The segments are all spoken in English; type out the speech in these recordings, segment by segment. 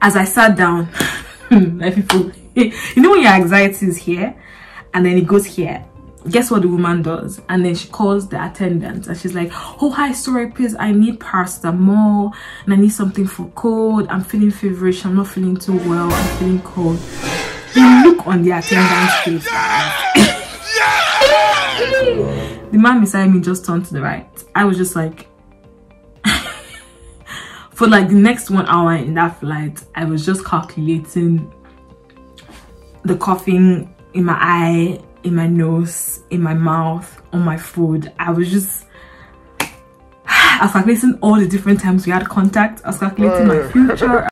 as I sat down, my people, you know when your anxiety is here and then it goes here, guess what the woman does? And then she calls the attendant and she's like, oh hi, sorry please, I need paracetamol and I need something for cold, I'm feeling feverish, I'm not feeling too well, I'm feeling cold. The look on the attendant's face, the man beside me just turned to the right. I was just like, for like the next 1 hour in that flight, I was just calculating the coughing in my eye, in my nose, in my mouth, on my food. I was calculating all the different times we had contact. I was calculating my future.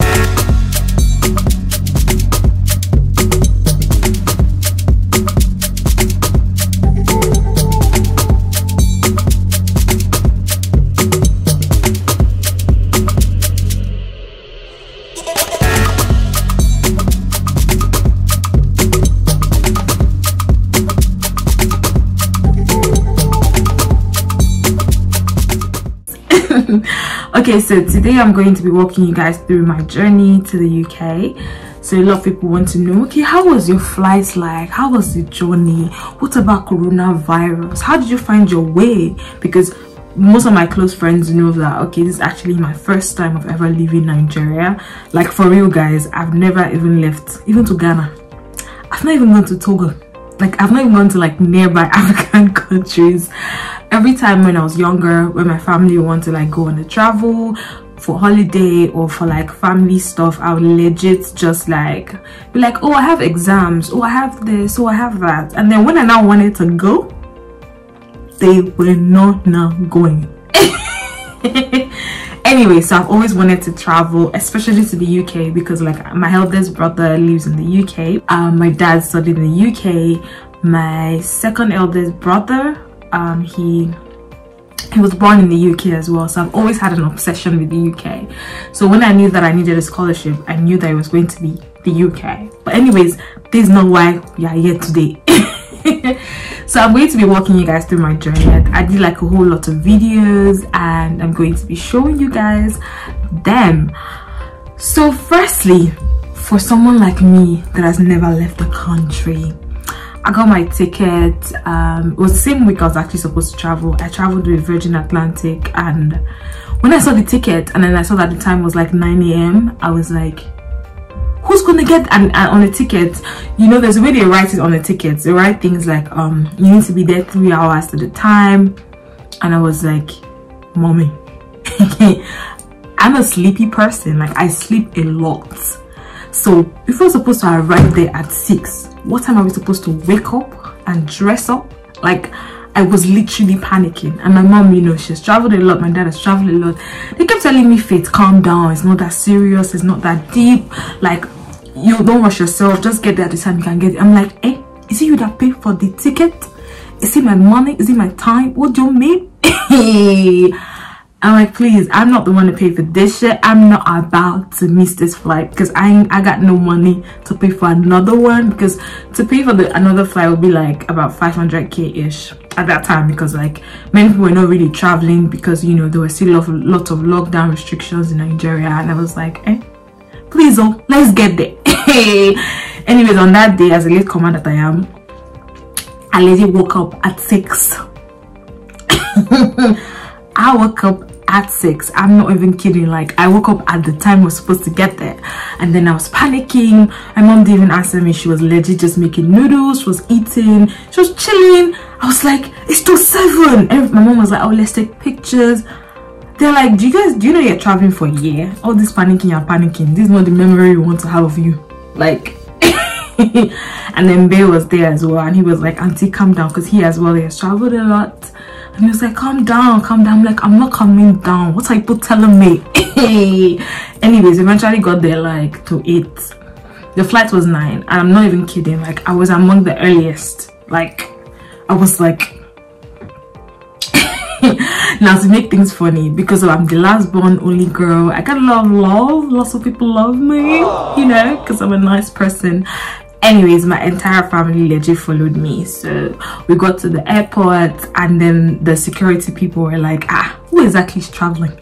Okay, so today I'm going to be walking you guys through my journey to the UK. So a lot of people want to know, okay, how was your flight like? How was the journey? What about coronavirus? How did you find your way? Because most of my close friends know that, okay, this is actually my first time of ever leaving Nigeria. Like, for real guys, I've never even left, even to Ghana. I've not even gone to Togo. Like, I've not even gone to like nearby African countries. Every time when I was younger, when my family wanted to like go on a travel for holiday or for like family stuff, I would legit just like be like, oh, I have exams, oh, I have this, oh, I have that. And then when I now wanted to go, they were not now going. Anyway, so I've always wanted to travel, especially to the UK, because like my eldest brother lives in the UK. My dad studied in the UK. My second eldest brother, he was born in the UK as well. So I've always had an obsession with the UK. So when I knew that I needed a scholarship, I knew that it was going to be the UK. But anyways, this is not why we are here today. So I'm going to be walking you guys through my journey. I did like a whole lot of videos and I'm going to be showing you guys them. So firstly, for someone like me that has never left the country, I got my ticket. It was the same week I was actually supposed to travel. I traveled with Virgin Atlantic, and when I saw the ticket and then I saw that the time was like 9 AM, I was like, who's gonna get on a ticket? You know, there's a way they write it on the tickets. They write things like you need to be there 3 hours to the time. And I was like, mommy, I'm a sleepy person. Like, I sleep a lot. So if we're supposed to arrive there at 6, what time are we supposed to wake up and dress up? Like, I was literally panicking. And my mom, you know, she's traveled a lot. My dad has traveled a lot. They kept telling me, Faith, calm down, it's not that serious, it's not that deep, like, you don't rush yourself, just get there at the time you can get it. I'm like, eh, is it you that paid for the ticket? Is it my money? Is it my time? What do you mean? I'm like, please, I'm not the one to pay for this shit. I'm not about to miss this flight because I got no money to pay for another one, because to pay for another flight would be like about 500k ish at that time, because like many people were not really traveling because, you know, there were still lots of lockdown restrictions in Nigeria. And I was like, eh, please, oh, let's get there. Anyways, on that day, as a late comer that I am, I literally woke up at 6. I woke up at 6. I'm not even kidding. Like, I woke up at the time we're supposed to get there, and then I was panicking. My mom didn't even answer me. She was legit just making noodles. She was eating. She was chilling. I was like, it's still 7. And my mom was like, oh, let's take pictures. They're like, do you know you're traveling for a year? All this panicking, you're panicking. This is not the memory we want to have of you. Like, and then Bay was there as well, and he was like, auntie, calm down, because he as well, he has traveled a lot. And he was like, calm down, calm down. I'm like, I'm not calming down. What are people telling me? Anyways, eventually got there like to 8. The flight was 9, and I'm not even kidding. Like, I was among the earliest. Like, I was like, now to make things funny, because I'm the last born only girl, I got a lot of love. Lots of people love me, you know, because I'm a nice person. Anyways, my entire family legit followed me. So we got to the airport, and then the security people were like, ah, who exactly is traveling?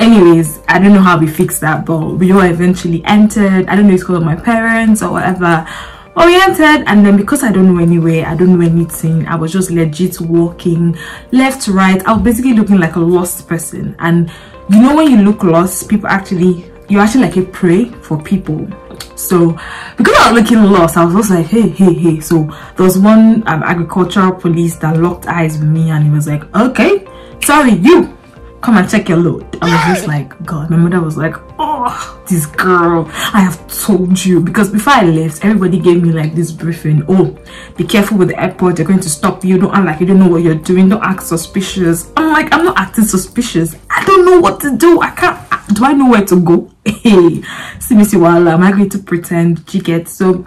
Anyways, I don't know how we fixed that, but we all eventually entered. I don't know if it's because of my parents or whatever, but we entered. And then because I don't know anywhere, I don't know anything, I was just legit walking left, right. I was basically looking like a lost person. And you know, when you look lost, people actually, you're actually like a prey for people. So because I was looking lost, I was also like, hey. So there was one agricultural police that locked eyes with me, and he was like, okay, sorry, you come and check your load. I was just like, God. My mother was like, oh, this girl, I have told you. Because before I left, everybody gave me like this briefing. Oh, be careful with the airport, they're going to stop you, don't act like you don't know what you're doing, don't act suspicious. I'm like, I'm not acting suspicious, I don't know what to do. I can't, do I know where to go? Hey, see me, see, while am I going to pretend? You get? So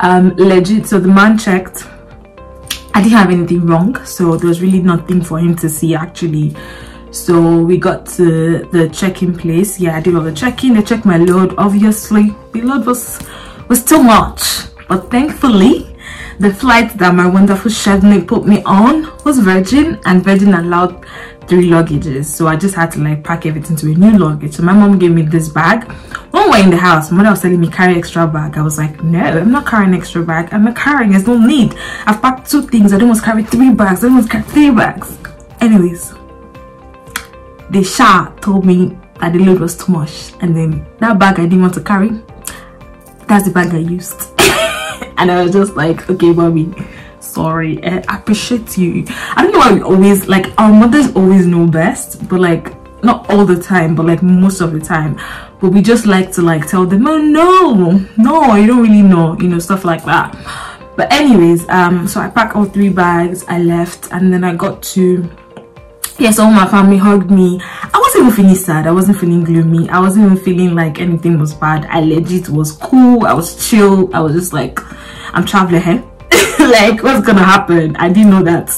legit, so the man checked, I didn't have anything wrong, so there was really nothing for him to see actually. So we got to the check-in place. Yeah, I did all the check-in. They checked my load. Obviously the load was too much, but thankfully the flight that my wonderful chef put me on was Virgin, and Virgin allowed 3 luggages, so I just had to like pack everything to a new luggage. So my mom gave me this bag. When we were in the house, my mother was telling me carry extra bag. I was like, no, I'm not carrying extra bag. I'm not carrying, there's no need. I've packed 2 things. I don't want to carry 3 bags. I don't want to carry 3 bags. Anyways, the Sha told me that the load was too much, and then that bag I didn't want to carry, that's the bag I used. And I was just like, okay, mommy, sorry, I appreciate you. I don't know why we always, like, our mothers always know best, but like not all the time, but like most of the time. But we just like to like tell them, oh no, you don't really know, you know, stuff like that. But anyways, so I packed all 3 bags, I left, and then I got to, yes, all my family hugged me. I wasn't even feeling sad, I wasn't feeling gloomy, I wasn't even feeling like anything was bad. I legit was cool, I was chill, I was just like, I'm traveling here. Like, what's gonna happen? I didn't know that.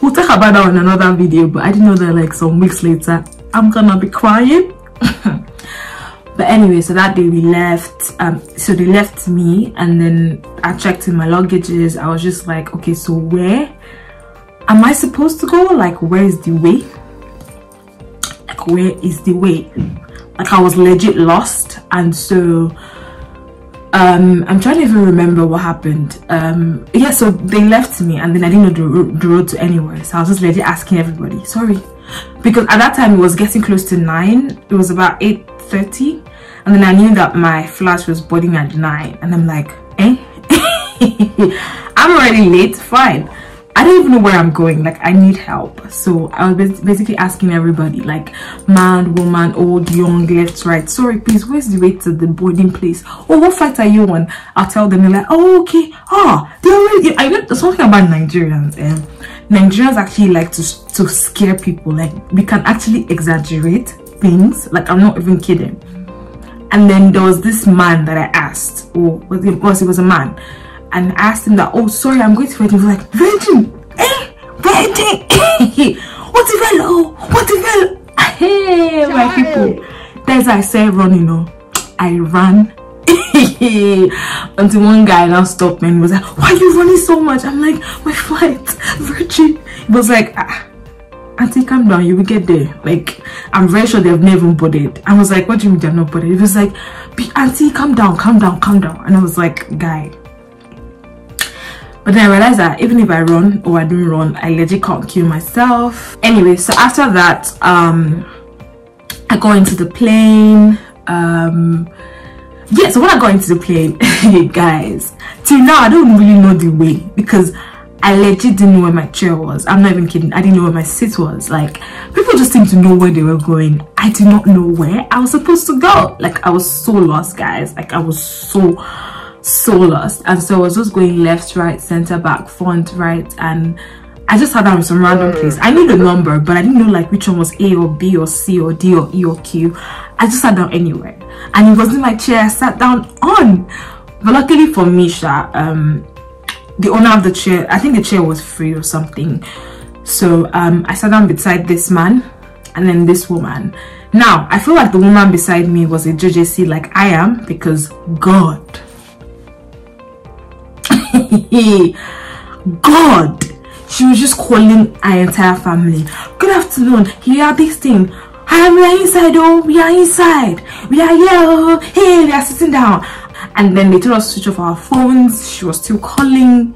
We'll talk about that in another video, but I didn't know that like some weeks later I'm gonna be crying. But anyway, so that day we left, so they left me, and then I checked in my luggages. I was just like, okay, so where am I supposed to go? Like, where is the way? Like, where is the way? Like, I was legit lost. And so I'm trying to even remember what happened. Yeah, so they left me, and then I didn't know the road to anywhere, so I was just legit asking everybody, sorry, because at that time it was getting close to 9. It was about 8:30, and then I knew that my flight was boarding at 9, and I'm like, I'm already late, fine, I don't even know where I'm going, like I need help. So I was basically asking everybody, like man, woman, old, young, left, right, sorry please, where's the way to the boarding place? Oh, what flight are you on? I'll tell them. They're like, oh okay, they already, I know something about Nigerians, and Nigerians actually like to scare people. Like, we can actually exaggerate things, like I'm not even kidding. And then there was this man that I asked, or it was a man, and I asked him that, oh sorry, I'm going to Virgin. He was like, Virgin? Virgin? What the hell? What the hell? Hey, my people. That's why I said run, you know. I ran until one guy now stopped me and he was like, why are you running so much? I'm like, my flight, Virgin. He was like, auntie, calm down, you will get there. Like, I'm very sure they've never boarded. I was like, what do you mean they're not boarded? He was like, auntie, calm down. And I was like, guy. But then I realized that even if I run or I don't run, I legit can't kill myself. Anyway, so after that, I got into the plane. Yeah, so when I got into the plane, guys, till now I don't really know the way, because I legit didn't know where my chair was. I'm not even kidding. I didn't know where my seat was. Like, people just seem to know where they were going. I did not know where I was supposed to go. Like, I was so lost, guys. Like, I was so lost. And so I was just going left, right, center, back, front, right, and I just sat down in some random place. I knew the number, but I didn't know like which one was A or B or C or D or E or Q. I just sat down anywhere, and it wasn't my chair I sat down on. But luckily for me, the owner of the chair, I think the chair was free or something. So I sat down beside this man and then this woman. Now I feel like the woman beside me was a JJC like I am, because God, she was just calling our entire family. Good afternoon, here this thing. "Hi, we are inside, oh, we are inside, we are here, oh, hey, we are sitting down." And then they told us to switch off our phones. She was still calling.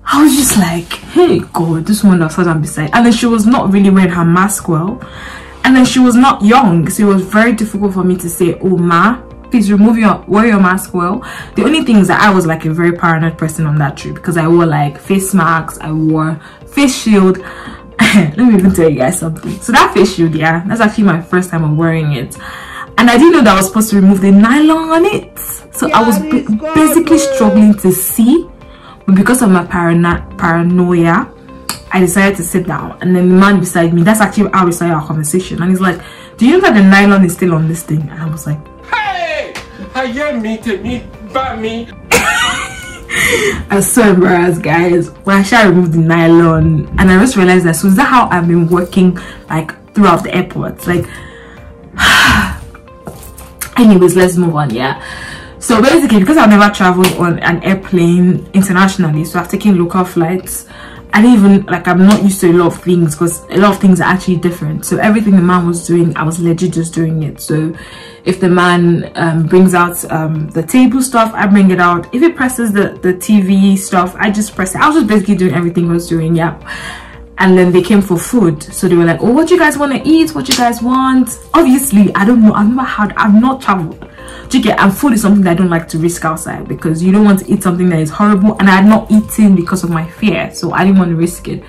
I was just like, hey God, this woman that sat down beside. And then she was not really wearing her mask well, and then she was not young, so it was very difficult for me to say, "Oh ma, please wear your mask well." The only thing is that I was like a very paranoid person on that trip, because I wore like face masks, I wore face shield. Let me even tell you guys something. So that face shield, yeah, that's actually my first time of wearing it, and I didn't know that I was supposed to remove the nylon on it. So I was basically struggling to see, but because of my paranoia, I decided to sit down. And then the man beside me, that's actually how we started our conversation, and he's like, "Do you know that the nylon is still on this thing?" And I was like, "Hey, I hear me to me, but me." I was so embarrassed, guys. When I tried to remove the nylon, and I just realized that, so is that how I've been working like throughout the airport? Like, anyways, let's move on. Yeah, so basically, because I've never traveled on an airplane internationally, so I've taken local flights. I didn't even, like, I'm not used to a lot of things, because a lot of things are actually different. So everything the man was doing, I was legit just doing it. So if the man brings out the table stuff, I bring it out. If he presses the TV stuff, I just press it. I was just basically doing everything I was doing, yeah. And then they came for food, so they were like, "Oh, what you guys want to eat? What you guys want?" Obviously, I don't know, I've not traveled. And food is something that I don't like to risk outside, because you don't want to eat something that is horrible, and I had not eaten because of my fear, so I didn't want to risk it.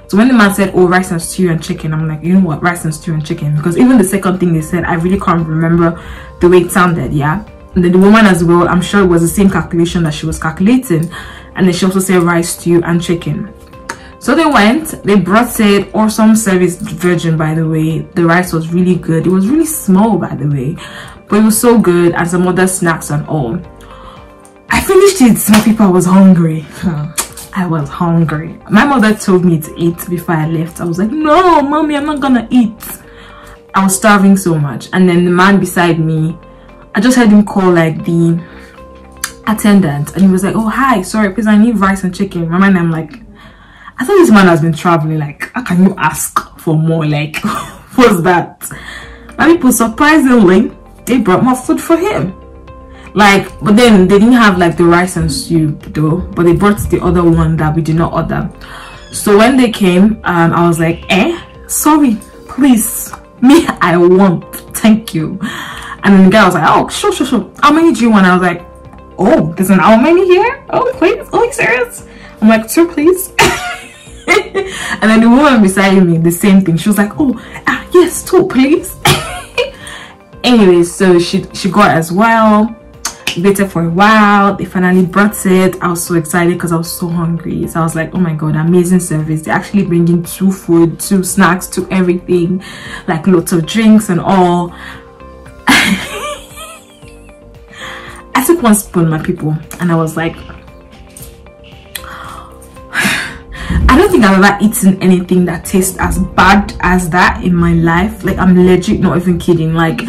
So when the man said, "Oh, rice and stew and chicken," I'm like, you know what, rice and stew and chicken, because even the second thing they said, I really can't remember the way it sounded, yeah. And then the woman as well, I'm sure it was the same calculation that she was calculating, and then she also said rice, stew and chicken. So they went, they brought it, awesome service, virgin, by the way. The rice was really good. It was really small, by the way, but it was so good, and some other snacks and all. I finished it. Some people, I was hungry. I was hungry. My mother told me to eat before I left. I was like, "No, mommy, I'm not gonna eat." I was starving so much. And then the man beside me, I just heard him call like the attendant, and he was like, "Oh, hi, sorry, please, I need rice and chicken." My mind, I'm like, I thought this man has been traveling. Like, how can you ask for more? Like, what's that? My people, surprisingly, they brought more food for him. Like, but then they didn't have like the rice and stew though, but they brought the other one that we did not order. So when they came, I was like, sorry, please, me, I want, thank you. And then the guy was like, "Oh, sure, how many do you want?" I was like, "Oh, there's an how many here? Oh, please, oh, you serious?" I'm like, "2, please." And then the woman beside me, the same thing. She was like, "Oh, yes, 2, please." Anyways, so she got as well. Waited for a while. They finally brought it. I was so excited because I was so hungry. So I was like, "Oh my God, amazing service." They actually bring in 2 food, 2 snacks, 2 everything, like lots of drinks and all. I took 1 spoon, my people, and I was like, I don't think I've ever eaten anything that tastes as bad as that in my life. Like, I'm legit not even kidding. Like,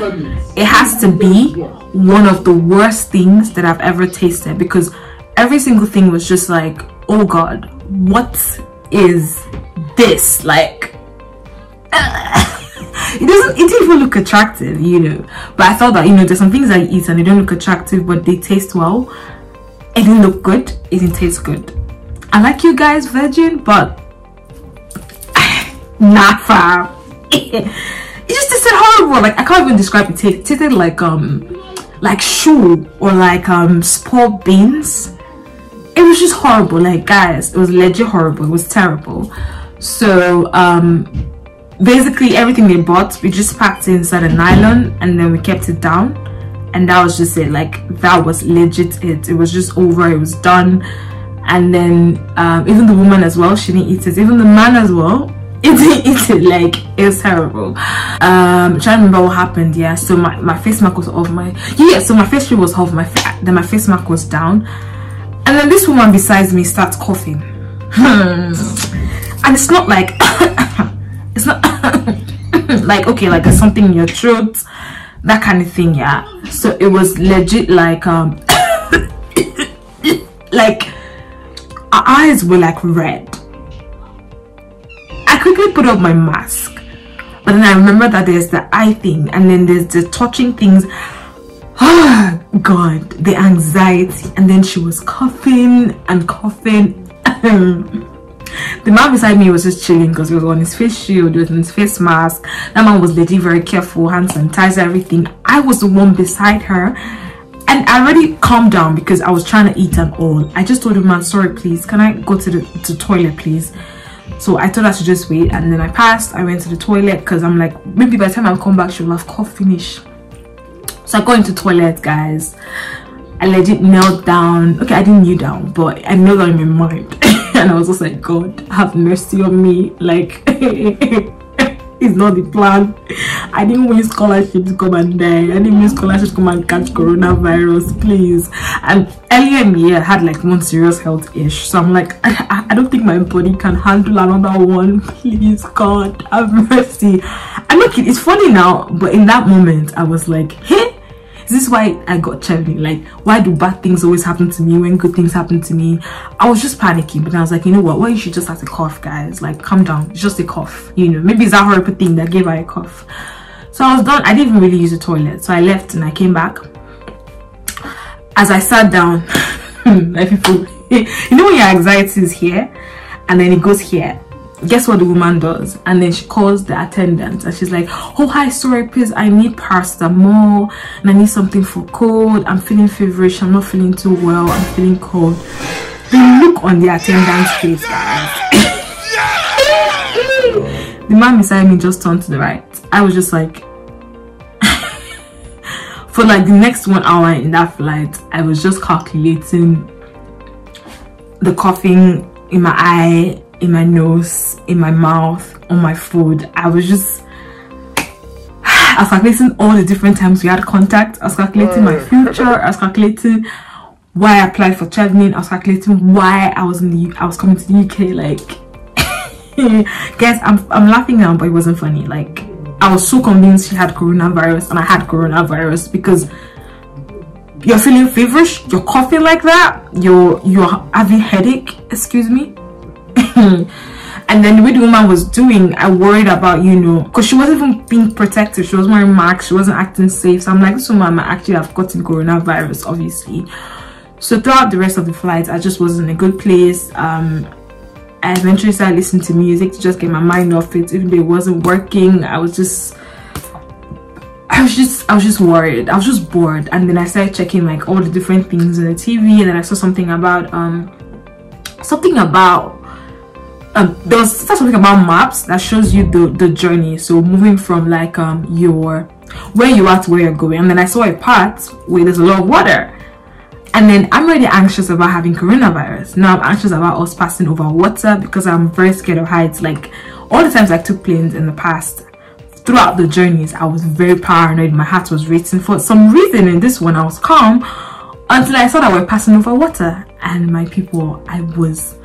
it has to be one of the worst things that I've ever tasted, because every single thing was just like, "Oh God, what is this?" Like, it didn't even look attractive, you know. But I thought that, you know, there's some things I eat and they don't look attractive, but they taste well. It didn't look good, it didn't taste good. I like you guys, virgin, but not far. It just tasted horrible. Like, I can't even describe it. It tasted like shoe or like spoiled beans. It was just horrible. Like, guys, it was legit horrible. It was terrible. So basically everything they bought, we just packed it inside a nylon, and then we kept it down, and that was just it. Like, that was legit it. It was just over, it was done. And then even the woman as well, she didn't eat it. Even the man as well, he didn't eat it. Like, it was terrible. I'm trying to remember what happened. Yeah, so my face mask was off. So my face cream was off. Then my face mask was down, and then this woman besides me starts coughing. And it's not like it's not like, okay, like there's something in your throat, that kind of thing. Yeah, so it was legit like like our eyes were like red. I quickly put up my mask, But then I remember that there's the eye thing, and then there's the touching things. Oh God, the anxiety. And then she was coughing and coughing. The man beside me was just chilling because he was on his face shield, with his face mask. That man was legit very careful, hand sanitizer, everything. I was the one beside her, and I already calmed down because I was trying to eat and all. I just told the man, sorry please, can I go to the toilet please? So I told her to just wait, and then I passed. I went to the toilet because I'm like, maybe by the time I come back she'll have cough finish. So I go into the toilet, guys. I legit knelt down. Okay, I didn't kneel down, but I knelt down in my mind. And I was just like, God, have mercy on me. Like, it's not the plan. I didn't win scholarship to come and die. I didn't win scholarship to come and catch coronavirus, please. And earlier in the year, I had like one serious health issue. So I'm like, I don't think my body can handle another one. Please, God, have mercy. I'm not kidding. It's funny now, but in that moment, I was like, hey, is this why I got chubby? Like, why do bad things always happen to me when good things happen to me? I was just panicking, but I was like, you know what? Why you should just have a cough, guys? Like, calm down. It's just a cough. You know, maybe it's that horrible thing that gave her a cough. So I was done. I didn't even really use the toilet. So I left and I came back. As I sat down, like people, you know when your anxiety is here and then it goes here. Guess what the woman does? And then she calls the attendant and she's like, oh hi, sorry please, I need paracetamol and I need something for cold. I'm feeling feverish, I'm not feeling too well, I'm feeling cold. The look on the attendant's face, guys. The man beside me just turned to the right. I was just like for like the next 1 hour in that flight, I was just calculating the coughing in my eye, in my nose, in my mouth, on my food. I was calculating all the different times we had contact. I was calculating my future. I was calculating why I applied for traveling. I was calculating why I was coming to the UK. Like, guys, I'm laughing now, but it wasn't funny. Like, I was so convinced she had coronavirus and I had coronavirus because you're feeling feverish, you're coughing like that, you're having headache, excuse me. And then the way the woman was doing, I worried about, you know, because she wasn't even being protective. She wasn't wearing masks, she wasn't acting safe. So I'm like, this woman might actually have gotten coronavirus, obviously. So throughout the rest of the flight, I just wasn't in a good place. I eventually started listening to music to just get my mind off it. Even though it wasn't working, I was just worried. I was just bored. And then I started checking like all the different things on the TV, and then I saw something about there was something about maps that shows you the journey. So moving from like where you are to where you're going. And then I saw a part where there's a lot of water. And then I'm already anxious about having coronavirus. Now I'm anxious about us passing over water because I'm very scared of heights. Like all the times I took planes in the past, throughout the journeys, I was very paranoid. My heart was racing. For some reason in this one, I was calm until I saw that we're passing over water. And my people, I was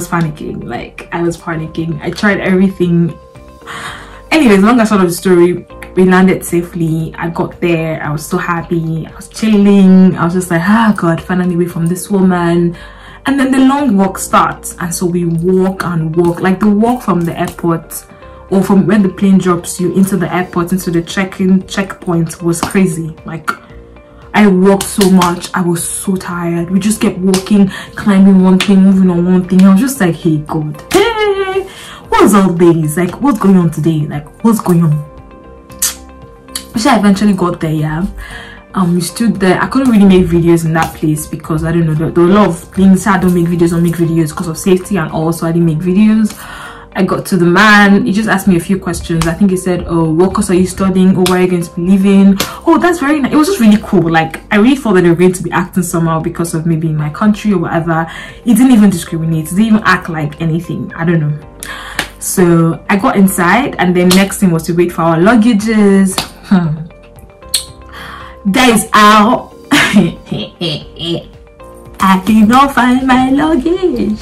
panicking. Like, I was panicking. I tried everything. Anyways, long and short of the story, we landed safely. I got there. I was so happy. I was chilling. I was just like, ah, God, finally away from this woman. And then the long walk starts. And so we walk and walk. Like the walk from the airport, or from when the plane drops you into the airport, into the check-in checkpoint, was crazy. Like, I walked so much. I was so tired. We just kept walking, climbing one thing, moving on one thing. I was just like, hey God, hey, what's all this? Like, what's going on today? Like, what's going on? So I eventually got there, yeah. We stood there. I couldn't really make videos in that place because I don't know, there were a lot of things. I don't make videos because of safety and all, so I didn't make videos. I got to the man. He just asked me a few questions. I think he said, oh, what course are you studying? Oh, where are you going to be living? Oh, that's very nice. It was just really cool. Like, I really thought that they were going to be acting somehow because of maybe my country or whatever. He didn't even discriminate. He didn't even act like anything. I don't know. So I got inside, and then next thing was to wait for our luggages. Guys, out. I did not find my luggage.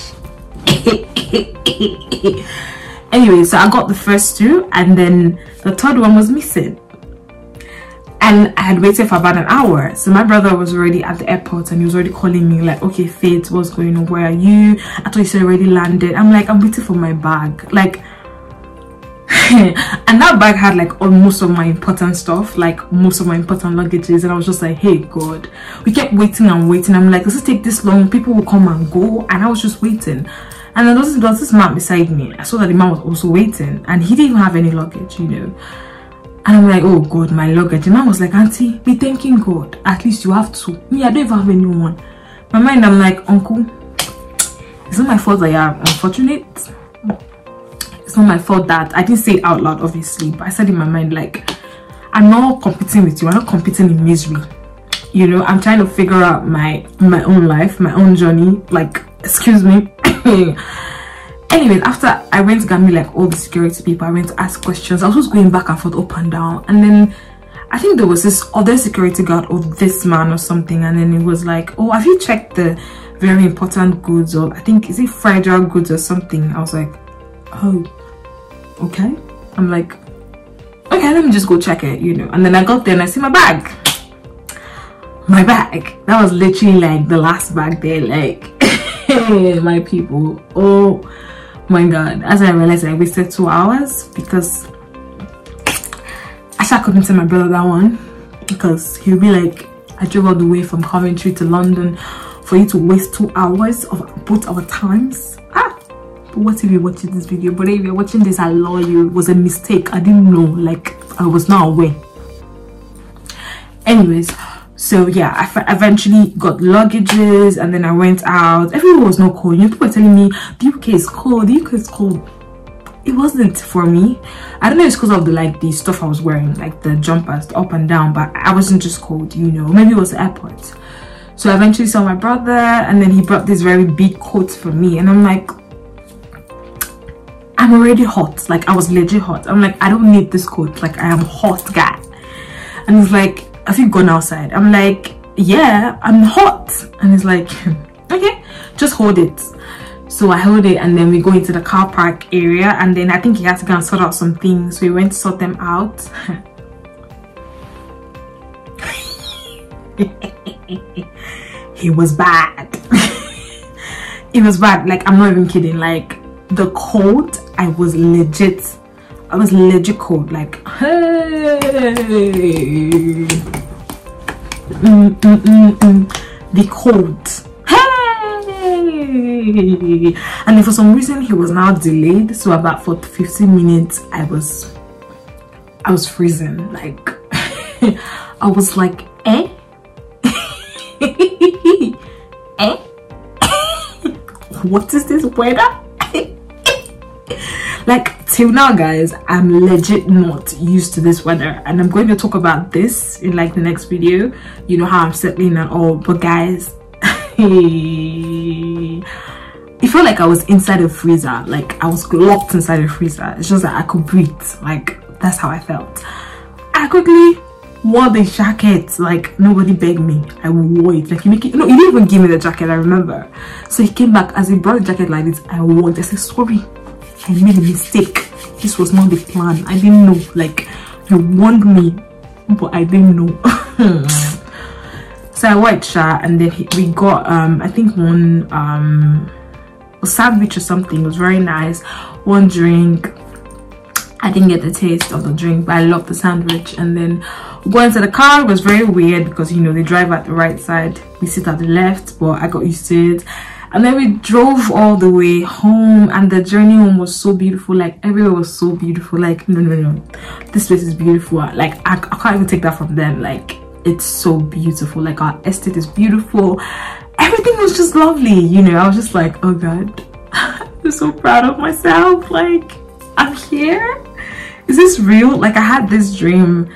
Anyway, so I got the first two, and then the third one was missing, and I had waited for about an hour. So my brother was already at the airport, and he was already calling me like, okay Faith, what's going on, where are you? I thought you said already landed. I'm like, I'm waiting for my bag. Like, And that bag had like most of my important stuff, like most of my important luggages, and I was just like, hey God. We kept waiting and waiting. I'm like, does it take this long? People will come and go, and I was just waiting. And then there was this man beside me. I saw that the man was also waiting, and he didn't even have any luggage, you know. And I'm like, oh God, my luggage. The man was like, auntie, be thanking God, at least you have two. Me, I don't even have anyone. My mind, I'm like, uncle, it's not my fault that you are unfortunate. It's not my fault that I didn't say it out loud, obviously, but I said in my mind, like, I'm not competing with you. I'm not competing in misery. You know, I'm trying to figure out my own life, my own journey. Like, excuse me. Anyways, after I went to get me like all the security people, I went to ask questions. I was just going back and forth, up and down, and then I think there was this other security guard or this man or something, and then it was like, oh, have you checked the very important goods, or I think is it fragile goods or something? I was like, oh, okay. I'm like, okay, let me just go check it, you know. And then I got there and I see my bag. That was literally like the last bag there, like my people. Oh my God. As I realized, I wasted 2 hours because I couldn't tell my brother that one, because he'll be like, I drove all the way from Coventry to London for you to waste 2 hours of both our times. But what if you're watching this video? But if you're watching this, I love you. It was a mistake. I didn't know, like I was not aware. Anyways, so yeah, I eventually got luggages, and then I went out. Everyone was not cold. You know, people were telling me the UK is cold, the UK is cold. It wasn't for me. I don't know, it's because of the stuff I was wearing, like the jumpers, the up and down, but I wasn't just cold, you know. Maybe it was the airport. So I eventually saw my brother, and then he brought this very big coat for me, and I'm like, I'm already hot. Like, I was legit hot. I'm like, I don't need this coat. Like, I am a hot guy. And he's like, have you gone outside? I'm like, yeah, I'm hot. And he's like, okay, just hold it. So I held it, and then we go into the car park area, and then I think he had to go and sort out some things. So we went to sort them out. He was bad. It was bad. Like, I'm not even kidding. Like, the cold, I was legit cold. Like, hey, the cold, hey. And then for some reason he was now delayed, so about for 15 minutes I was freezing. Like, I was like, eh? Eh? What is this weather? Like, till now, guys, I'm legit not used to this weather, and I'm going to talk about this in like the next video, you know, how I'm settling and all. But guys, it felt like I was inside a freezer. Like, I was locked inside a freezer. It's just that I could breathe. Like, that's how I felt. I quickly wore the jacket. Like, nobody begged me. I wore it. Like, he didn't even give me the jacket, I remember. So he came back. As he brought the jacket like this, I wore it. I said, sorry, I made a mistake. This was not the plan. I didn't know. Like, you warned me, but I didn't know. So I went sha, and then we got I think one a sandwich or something. It was very nice. One drink. I didn't get the taste of the drink, but I loved the sandwich. And then going to the car was very weird because, you know, they drive at the right side, we sit at the left, but I got used to it. And then we drove all the way home, and the journey home was so beautiful. Like, everywhere was so beautiful. Like, no, this place is beautiful. Like, I can't even take that from them. Like, it's so beautiful. Like, our estate is beautiful. Everything was just lovely, you know. I was just like, oh God, I'm so proud of myself. Like, I'm here. Is this real? Like, I had this dream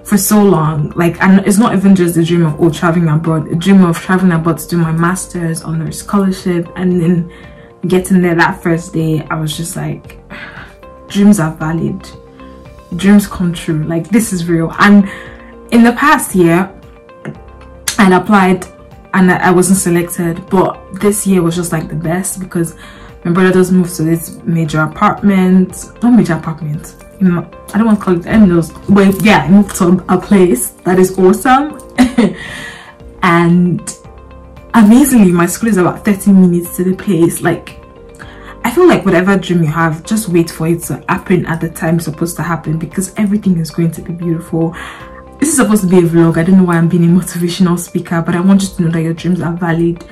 for so long. Like, and it's not even just the dream of traveling abroad, a dream of traveling abroad to do my master's on a scholarship, and then getting there that first day, I was just like, dreams are valid, dreams come true. Like, this is real. And in the past year I applied and I wasn't selected, but this year was just like the best because my brother just moved to this major apartment. Not major apartment, I don't want to call it any of those, but yeah, I moved to a place that is awesome. And amazingly, my school is about 30 minutes to the place. Like, I feel like whatever dream you have, just wait for it to happen at the time it's supposed to happen, because everything is going to be beautiful. This is supposed to be a vlog. I don't know why I'm being a motivational speaker, but I want you to know that your dreams are valid,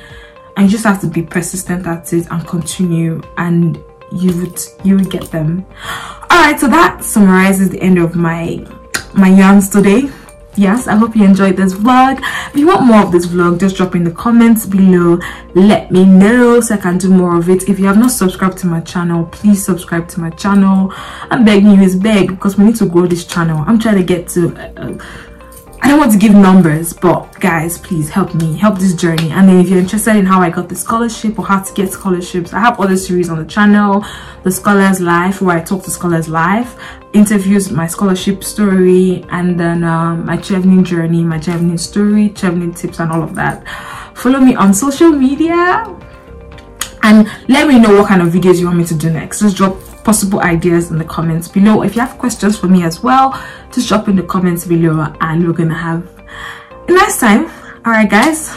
and you just have to be persistent at it and continue, and you would get them. All right, so that summarizes the end of my yarns today. Yes, I hope you enjoyed this vlog. If you want more of this vlog, just drop in the comments below. Let me know so I can do more of it. If you have not subscribed to my channel, please subscribe to my channel. I'm begging you, it's beg, because we need to grow this channel. I'm trying to get to I don't want to give numbers, but guys, please help me, help this journey. And then if you're interested in how I got the scholarship or how to get scholarships, I have other series on the channel. The Scholars Life, where I talk to scholars live, interviews, my scholarship story, and then my traveling journey, my traveling story, traveling tips, and all of that. Follow me on social media and let me know what kind of videos you want me to do next. Just drop possible ideas in the comments below. If you have questions for me as well, just drop in the comments below, and we're gonna have a nice time. All right guys,